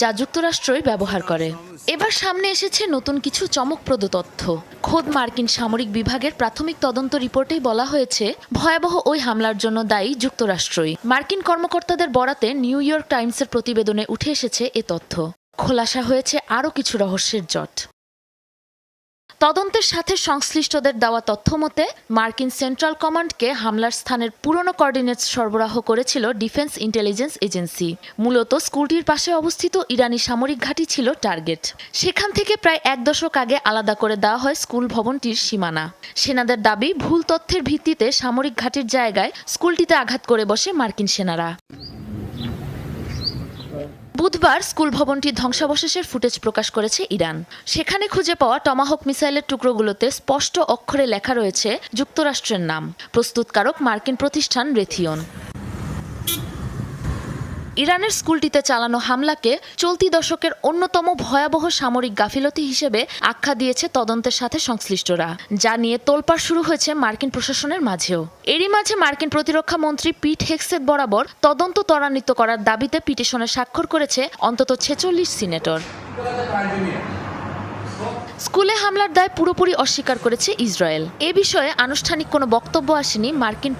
যা যুক্তরাষ্ট্রই ব্যবহার করে। এবার সামনে এসেছে নতুন কিছু চমকপ্রদ তথ্য। খোদ মার্কিন সামরিক বিভাগের প্রাথমিক তদন্ত রিপোর্টেই বলা হয়েছে, ভয়াবহ ওই হামলার জন্য দায়ী যুক্তরাষ্ট্রই। মার্কিন কর্মকর্তাদের বরাতে নিউ ইয়র্ক টাইমসের প্রতিবেদনে উঠে এসেছে এ তথ্য। খোলাসা হয়েছে আরও কিছু রহস্যের জট। তদন্তের সাথে সংশ্লিষ্টদের দেওয়া তথ্য মতে, মার্কিন সেন্ট্রাল কমান্ডকে হামলার স্থানের পুরনো কোঅর্ডিনেটস সরবরাহ করেছিল ডিফেন্স ইন্টেলিজেন্স এজেন্সি। মূলত স্কুলটির পাশে অবস্থিত ইরানি সামরিক ঘাঁটি ছিল টার্গেট। সেখান থেকে প্রায় 1 দশক আগে আলাদা করে দেওয়া হয় স্কুল ভবনটির সীমানা। সেনাদের দাবি, ভুল তথ্যের ভিত্তিতে সামরিক ঘাঁটির জায়গায় স্কুলটিতে আঘাত করে বসে মার্কিন সেনারা। বুধবার স্কুল ভবনটির ধ্বংসাবশেষের ফুটেজ প্রকাশ করেছে ইরান। সেখানে খুঁজে পাওয়া টমাহক মিসাইলের টুকরোগুলোতে স্পষ্ট অক্ষরে লেখা রয়েছে যুক্তরাষ্ট্রের নাম। প্রস্তুতকারক মার্কিন প্রতিষ্ঠান রেথিয়ন। ইরানের স্কুলটিতে চালানো হামলাকে চলতি দশকের অন্যতম ভয়াবহ সামরিক গাফিলতি হিসেবে আখ্যা দিয়েছে তদন্তের সাথে সংশ্লিষ্টরা, যা নিয়ে তোলপাড় শুরু হয়েছে মার্কিন প্রশাসনের মাঝেও। এরই মাঝে মার্কিন প্রতিরক্ষা মন্ত্রী পিট হেগসেথ বরাবর তদন্ত ত্বরান্বিত করার দাবিতে পিটিশনে স্বাক্ষর করেছে অন্তত 46 সিনেটর। স্কুলে হামলার দায় পুরোপুরি অস্বীকার করেছে ইসরায়েল। এ বিষয়ে আনুষ্ঠানিক কোনো বক্তব্য আসেনি মার্কিন